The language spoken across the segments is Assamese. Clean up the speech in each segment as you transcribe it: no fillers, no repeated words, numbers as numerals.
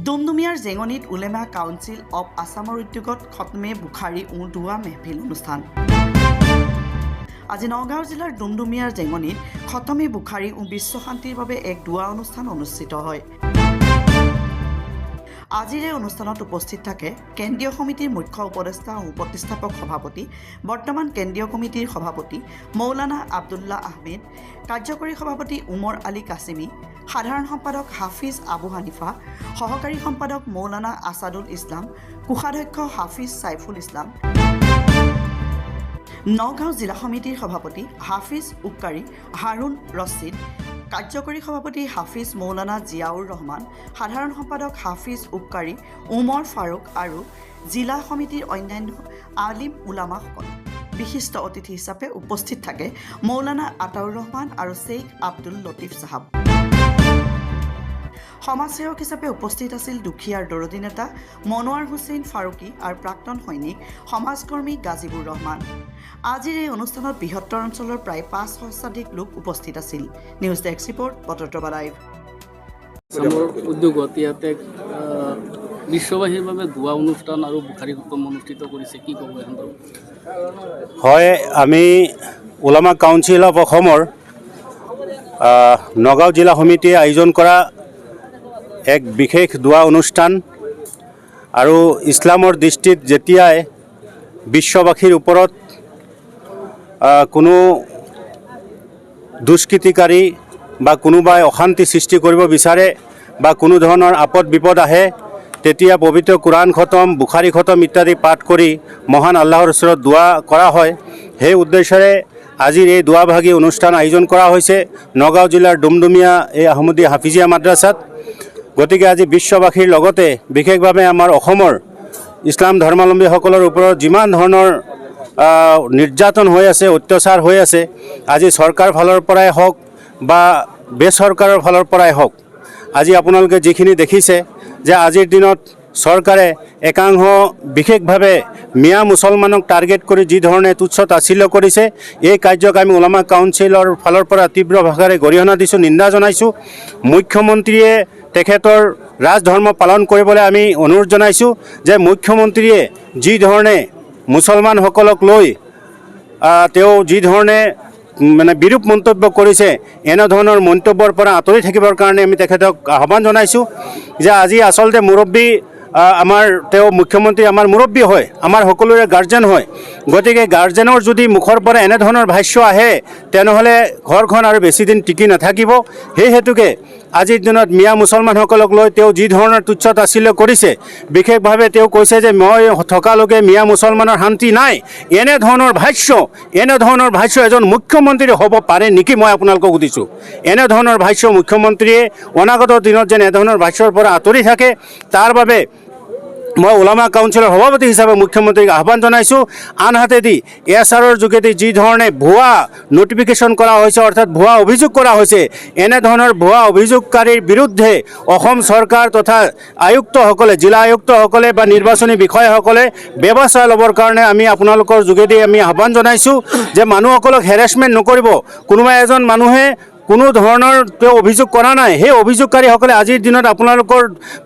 ডুমডুমিয়াৰ জেঙনিত উলেমা কাউন্সিল অৱ আছামৰ উদ্যোগত খতমে বুখাৰী দুৱা মেহফিল অনুষ্ঠান। আজি নগাঁও জিলাৰ ডুমডুমিয়াৰ জেঙনিত খতমে বুখাৰী বিশ্ব শান্তিৰ বাবে এক দুৱা অনুষ্ঠান অনুষ্ঠিত হয়। আজিৰ এই অনুষ্ঠানত উপস্থিত থাকে কেন্দ্ৰীয় সমিতিৰ মুখ্য উপদেষ্টা আৰু প্ৰতিষ্ঠাপক সভাপতি, বৰ্তমান কেন্দ্ৰীয় কমিটিৰ সভাপতি মৌলানা আব্দুল্লাহ আহমেদ, কাৰ্যকৰী সভাপতি উমৰ আলী কাছিমি, সাধাৰণ সম্পাদক হাফিজ আবু হানিফা, সহকাৰী সম্পাদক মৌলানা আছাদুল ইছলাম, কোষাধ্যক্ষ হাফিজ সাইফুল ইছলাম, নগাঁও জিলা সমিতিৰ সভাপতি হাফিজ উক্কাৰী হাৰুণ ৰছিদ, কাৰ্যকৰী সভাপতি হাফিজ মৌলানা জিয়াউৰ ৰহমান, সাধাৰণ সম্পাদক হাফিজ উক্কাৰী উমৰ ফাৰুক আৰু জিলা সমিতিৰ অন্যান্য আলিম উলামাসকল। বিশিষ্ট অতিথি হিচাপে উপস্থিত থাকে মৌলানা আতাউৰ ৰহমান আৰু শ্বেইখ আব্দুল লতিফ চাহাব। সমাজসেৱক হিচাপে উপস্থিত আছিল দুখীয়াৰ দৰদী নেতা মনোৱাৰ হুছেইন ফাৰুকী আৰু প্ৰাক্তন সৈনিক সমাজকৰ্মী গাজিবুৰ ৰহমান। আজিৰ এই অনুষ্ঠানত বৃহত্তৰ অঞ্চলৰ প্ৰায় ৫০০ লোক উপস্থিত আছিল। News desk report Batadrava live. উদ্যোগত ইয়াতে বিশ্ববাসীৰ বাবে দুৱা অনুষ্ঠান আৰু বুখাৰী খতম অনুষ্ঠিত কৰিছে, কি ক'ব? হয়, আমি উলামা কাউন্সিল অফ অসমৰ নগাঁও জিলা সমিতিয়ে আয়োজন কৰা এক বিশেষ দুৱা অনুষ্ঠান আৰু ইছলামৰ দৃষ্টিত যেতিয়াই বিশ্ববাসীৰ ওপৰত কোনো দুষ্কৃতিকাৰী বা কোনোবাই অশান্তি সৃষ্টি কৰিব বিচাৰে বা কোনো ধৰণৰ আপদ বিপদ আহে, তেতিয়া পবিত্ৰ কোৰাণ খতম, বুখাৰী খতম ইত্যাদি পাঠ কৰি মহান আল্লাহৰ ওচৰত দোৱা কৰা হয়। সেই উদ্দেশ্যেৰে আজিৰ এই দুৱাভাগী অনুষ্ঠান আয়োজন কৰা হৈছে নগাঁও জিলাৰ ডুমডুমিয়া এই আহমদী হাফিজিয়া মাদ্ৰাছাত। গতিকে আজি বিশ্ববাসীৰ লগতে বিশেষভাৱে আমাৰ অসমৰ ইছলাম ধৰ্মাৱলম্বীসকলৰ ওপৰত যিমান ধৰণৰ নিৰ্যাতন হৈ আছে, অত্যাচাৰ হৈ আছে, আজি চৰকাৰ ফালৰ পৰাই হওক বা বেচৰকাৰৰ ফালৰ পৰাই হওক, আজি আপোনালোকে যিখিনি দেখিছে যে আজিৰ দিনত চৰকাৰে একাংশ বিশেষভাৱে মিয়া মুছলমানক টাৰ্গেট কৰি যি ধৰণে তুচ্ছ তাচ্ছিল্য কৰিছে, এই কাৰ্যক আমি উলামা কাউন্সিলৰ ফালৰ পৰা তীব্ৰ ভাষাৰে গৰিহণা দিছোঁ, নিন্দা জনাইছোঁ। মুখ্যমন্ত্ৰীয়ে তেখেতৰ ৰাজধৰ্ম পালন কৰিবলৈ আমি অনুৰোধ জনাইছোঁ যে মুখ্যমন্ত্ৰীয়ে যি ধৰণে মুছলমানসকলক লৈ তেওঁ যি ধৰণে বিৰূপ মন্তব্য কৰিছে, এনেধৰণৰ মন্তব্যৰ পৰা আঁতৰি থাকিবৰ কাৰণে আমি তেখেতক আহ্বান জনাইছোঁ যে আজি আচলতে মুৰব্বী আমাৰ তেওঁ মুখ্যমন্ত্ৰী আমাৰ মুৰব্বী হয়, আমাৰ সকলোৰে গাৰ্জেন হয়। গতিকে গাৰ্জেনৰ যদি মুখৰ পৰা এনেধৰণৰ ভাষ্য আহে তেনেহ'লে ঘৰখন আৰু বেছিদিন টিকি নাথাকিব। সেই হেতুকে আজিৰ দিনত মিয়া মুছলমানসকলক লৈ তেওঁ যি ধৰণৰ তুচ্ছ তাচ্ছিল্য কৰিছে, বিশেষভাৱে তেওঁ কৈছে যে মই থকালৈকে মিয়া মুছলমানৰ শান্তি নাই। এনেধৰণৰ ভাষ্য এজন মুখ্যমন্ত্ৰী হ'ব পাৰে নেকি? মই আপোনালোকক সুধিছোঁ। এনেধৰণৰ ভাষ্য মুখ্যমন্ত্ৰীয়ে অনাগত দিনত যেন এনেধৰণৰ ভাষ্যৰ পৰা আঁতৰি থাকে, তাৰ বাবে মই উলামা কাউন্সিলৰ সভাপতি হিচাপে মুখ্যমন্ত্ৰীক আহ্বান জনাইছোঁ। আনহাতেদি এছাৰৰ যোগেদি যি ধৰণে ভুৱা নটিফিকেশ্যন কৰা হৈছে, অৰ্থাৎ ভুৱা অভিযোগ কৰা হৈছে, এনেধৰণৰ ভুৱা অভিযোগকাৰীৰ বিৰুদ্ধে অসম চৰকাৰ তথা আয়ুক্তসকলে, জিলা আয়ুক্তসকলে বা নিৰ্বাচনী বিষয়াসকলে ব্যৱস্থা ল'বৰ কাৰণে আমি আপোনালোকৰ যোগেদি আমি আহ্বান জনাইছোঁ যে মানুহসকলক হেৰেছমেণ্ট নকৰিব। কোনোবা এজন মানুহে কোনো ধৰণৰ তেওঁ অভিযোগ কৰা নাই, সেই অভিযোগকাৰীসকলে আজিৰ দিনত আপোনালোকৰ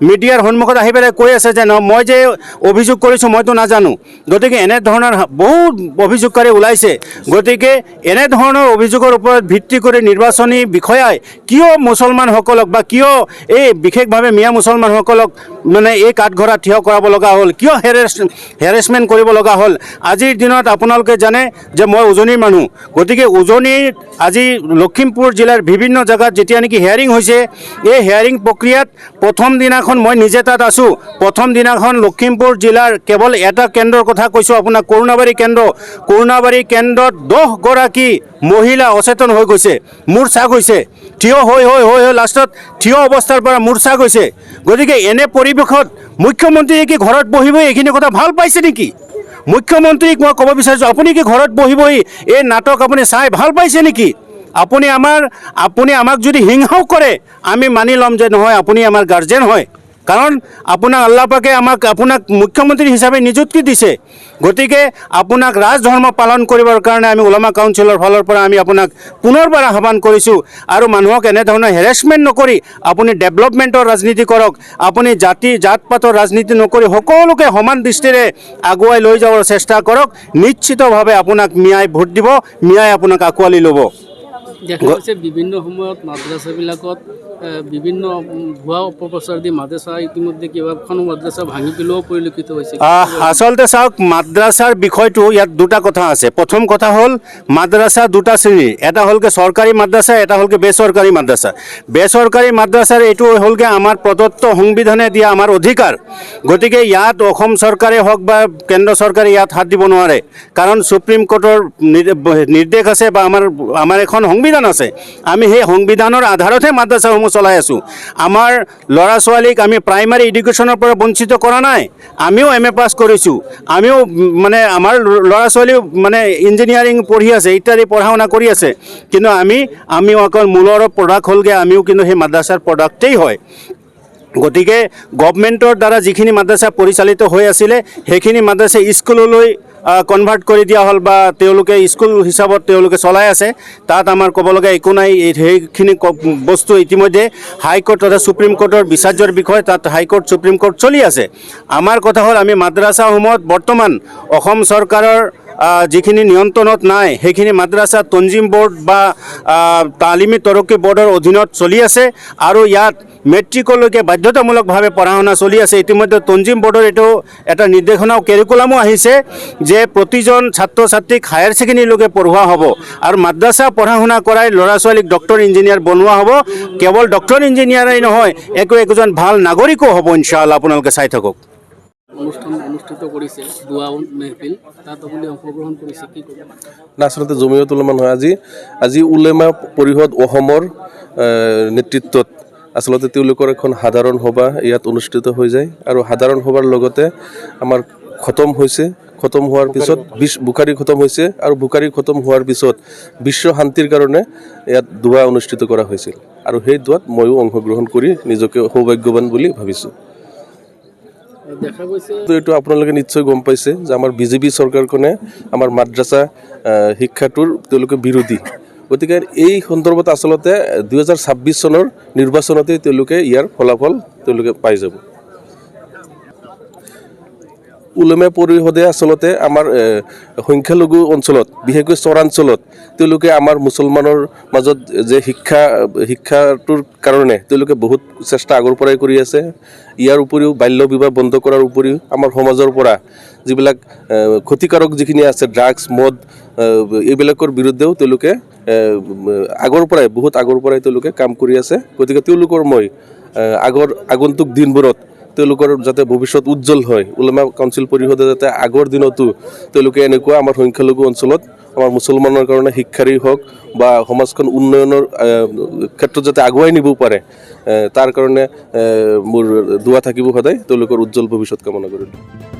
মিডিয়াৰ সন্মুখত আহি পেলাই কৈ আছে যে মই যে অভিযোগ কৰিছোঁ মইতো নাজানো। গতিকে এনেধৰণৰ বহুত অভিযোগকাৰী ওলাইছে। গতিকে এনেধৰণৰ অভিযোগৰ ওপৰত ভিত্তি কৰি নিৰ্বাচনী বিষয়াই কিয় মুছলমানসকলক বা কিয় এই বিশেষভাৱে মিয়া মুছলমানসকলক এই কাঠঘৰাত থিয় কৰাব লগা হ'ল, কিয় হেৰেছমেণ্ট কৰিব লগা হ'ল? আজিৰ দিনত আপোনালোকে জানে যে মই উজনিৰ মানুহ। গতিকে উজনিৰ আজি লখিমপুৰ জিলাৰ বিভিন্ন জেগাত যেতিয়া নেকি হিয়াৰিং হৈছে, এই হিয়াৰিং প্ৰক্ৰিয়াত প্ৰথম দিনাখন মই নিজে তাত আছোঁ। প্ৰথম দিনাখন লখিমপুৰ জিলাৰ কেৱল এটা কেন্দ্ৰৰ কথা কৈছোঁ, আপোনাৰ কৰুণাবাৰী কেন্দ্ৰত 10 গৰাকী মহিলা অচেতন হৈ গৈছে, মূৰ্ছা গৈছে, থিয় হৈ লাষ্টত থিয় অৱস্থাৰ পৰা মূৰ্ছা গৈছে। গতিকে এনে পৰিৱেশত মুখ্যমন্ত্ৰীয়ে কি ঘৰত বহিবই এইখিনি কথা ভাল পাইছে নেকি? মুখ্যমন্ত্ৰীক মই ক'ব বিচাৰিছোঁ, আপুনি কি ঘৰত বহিবই এই নাটক আপুনি চাই ভাল পাইছে নেকি? আপুনি আমাক যদি হিংসাও কৰে আমি মানি ল'ম যে নহয়, আপুনি আমাৰ গাৰ্জেন হয়। কাৰণ আপোনাক আল্লাহ পাকে আপোনাক মুখ্যমন্ত্ৰী হিচাপে নিযুক্তি দিছে গতিকে আপোনাক ৰাজধৰ্ম পালন কৰিবৰ কাৰণে আমি ওলামা কাউন্সিলৰ ফালৰ পৰা আমি আপোনাক পুনৰবাৰ আহ্বান কৰিছোঁ আৰু মানুহক এনেধৰণৰ হেৰেছমেণ্ট নকৰি আপুনি ডেভেলপমেণ্টৰ ৰাজনীতি কৰক আপুনি জাত পাতৰ ৰাজনীতি নকৰি সকলোকে সমান দৃষ্টিৰে আগুৱাই লৈ যাবৰ চেষ্টা কৰক নিশ্চিতভাৱে আপোনাক মিয়াই ভোট দিব মিয়াই আপোনাক আঁকোৱালি ল'ব দেখা গৈছে বিভিন্ন সময়ত মাদ্ৰাছাবিলাকত বিভিন্ন ভুৱা অপপ্ৰচাৰ দি মাদ্ৰাছা ইতিমধ্যে কেইবাখনো মাদ্ৰাছা ভাঙি পেলোৱাও পৰিলক্ষিত হৈছে আচলতে চাওক মাদ্ৰাছাৰ বিষয়টো ইয়াত দুটা কথা আছে প্ৰথম কথা হ'ল মাদ্ৰাছা দুটা শ্ৰেণীৰ এটা হ'লকে চৰকাৰী মাদ্ৰাছা এটা হ'লকে বেচৰকাৰী মাদ্ৰাছাৰ এইটো হ'লকে আমাৰ প্ৰদত্ত সংবিধানে দিয়া আমাৰ অধিকাৰ গতিকে ইয়াত অসম চৰকাৰে হওক বা কেন্দ্ৰ চৰকাৰে ইয়াত হাত দিব নোৱাৰে কাৰণ সুপ্ৰিম কোৰ্টৰ নিৰ্দেশ আছে বা আমাৰ এখন সংবিধান আছে আমি সেই সংবিধানৰ আধাৰতহে মাদ্ৰাছাসমূহ চলাই আছোঁ আমাৰ ল'ৰা ছোৱালীক আমি প্ৰাইমাৰী এডুকেশ্যনৰ পৰা বঞ্চিত কৰা নাই আমিও এম এ পাছ কৰিছোঁ আমিও মানে আমাৰ ল'ৰা ছোৱালীও মানে ইঞ্জিনিয়াৰিং পঢ়ি আছে ইত্যাদি পঢ়া শুনা কৰি আছে কিন্তু আমিও অকল মূলৰ প্ৰডাক্ট হ'লগৈ আমিও কিন্তু সেই মাদ্ৰাছাৰ প্ৰডাক্টেই হয় গতিকে গভৰ্ণমেণ্টৰ দ্বাৰা যিখিনি মাদ্ৰাছা পৰিচালিত হৈ আছিলে সেইখিনি মাদ্ৰাছা স্কুললৈ কনভাৰ্ট কৰি দিয়া হ'ল বা তেওঁলোকে স্কুল হিচাপত তেওঁলোকে চলাই আছে তাত আমাৰ ক'ব লগা একো নাই সেইখিনি বস্তু ইতিমধ্যে হাইকোৰ্ট তথা সুপ্ৰিম কোৰ্টৰ বিচাৰ্যৰ বিষয় তাত হাইকোৰ্ট সুপ্ৰিম কোৰ্ট চলি আছে আমাৰ কথা হ'ল আমি মাদ্ৰাছাসমূহত বৰ্তমান অসম চৰকাৰৰ যিখিনি নিয়ন্ত্ৰণত নাই সেইখিনি মাদ্ৰাছা তঞ্জিম বোৰ্ড বা তালিমী তৰক্কি বোৰ্ডৰ অধীনত চলি আছে আৰু ইয়াত মেট্ৰিকলৈকে বাধ্যতামূলকভাৱে পঢ়া শুনা চলি আছে ইতিমধ্যে তঞ্জিম বোৰ্ডৰ এইটো এটা নিৰ্দেশনা কেৰিকুলামো আহিছে যে প্ৰতিজন ছাত্ৰ ছাত্ৰীক হায়াৰ ছেকেণ্ডেৰীলৈকে পঢ়োৱা হ'ব আৰু মাদ্ৰাছা পঢ়া শুনা কৰাই ল'ৰা ছোৱালীক ডক্টৰ ইঞ্জিনিয়াৰ বনোৱা হ'ব কেৱল ডক্টৰ ইঞ্জিনিয়াৰেই নহয় একোজন ভাল নাগৰিকো হ'ব ইনশাআল্লাহ আপোনালোকে চাই থাকক অনুষ্ঠান অনুষ্ঠিত কৰিছে দুৱা মেহফিল তাত আপুনি অংশগ্ৰহণ কৰিছে কি ক'ব আচলতে জমিয়ত উলেমা নহয় আজি উলেমা পৰিষদ অসমৰ নেতৃত্বত আচলতে তেওঁলোকৰ এখন সাধাৰণ সভা ইয়াত অনুষ্ঠিত হৈ যায় আৰু সাধাৰণ সভাৰ লগতে আমাৰ খতম হোৱাৰ পিছত বুখাৰী খতম হৈছে আৰু বুখাৰী খতম হোৱাৰ পিছত বিশ্ব শান্তিৰ কাৰণে ইয়াত দুৱা অনুষ্ঠিত কৰা হৈছিল আৰু সেই দুৱাত ময়ো অংশগ্ৰহণ কৰি নিজকে সৌভাগ্যৱান বুলি ভাবিছোঁ দেখা গৈছে এইটো আপোনালোকে নিশ্চয় গম পাইছে যে আমাৰ বিজেপি চৰকাৰখনে আমাৰ মাদ্ৰাছা শিক্ষাটোৰ তেওঁলোকে বিৰোধী গতিকে এই সন্দৰ্ভত আচলতে 2026 চনৰ নিৰ্বাচনতে তেওঁলোকে ইয়াৰ ফলাফল তেওঁলোকে পাই যাব উলেমা পৰিষদে আচলতে আমাৰ সংখ্যালঘু অঞ্চলত বিশেষকৈ চৰাঞ্চলত তেওঁলোকে আমাৰ মুছলমানৰ মাজত যে শিক্ষাটোৰ কাৰণে তেওঁলোকে বহুত চেষ্টা আগৰ পৰাই কৰি আছে ইয়াৰ উপৰিও বাল্য বিবাহ বন্ধ কৰাৰ উপৰিও আমাৰ সমাজৰ পৰা যিবিলাক ক্ষতিকাৰক যিখিনি আছে ড্ৰাগছ মদ এইবিলাকৰ বিৰুদ্ধেও তেওঁলোকে বহুত আগৰ পৰাই তেওঁলোকে কাম কৰি আছে গতিকে তেওঁলোকৰ মই আগন্তুক দিনবোৰত তেওঁলোকৰ যাতে ভৱিষ্যত উজ্জ্বল হয় উলেমা কাউন্সিল পৰিষদে যাতে আগৰ দিনতো তেওঁলোকে এনেকুৱা আমাৰ সংখ্যালঘু অঞ্চলত আমাৰ মুছলমানৰ কাৰণে শিক্ষাৰেই হওক বা সমাজখন উন্নয়নৰ ক্ষেত্ৰত যাতে আগুৱাই নিব পাৰে তাৰ কাৰণে মোৰ দুৱা থাকিব সদায় তেওঁলোকৰ উজ্জ্বল ভৱিষ্যত কামনা কৰিলোঁ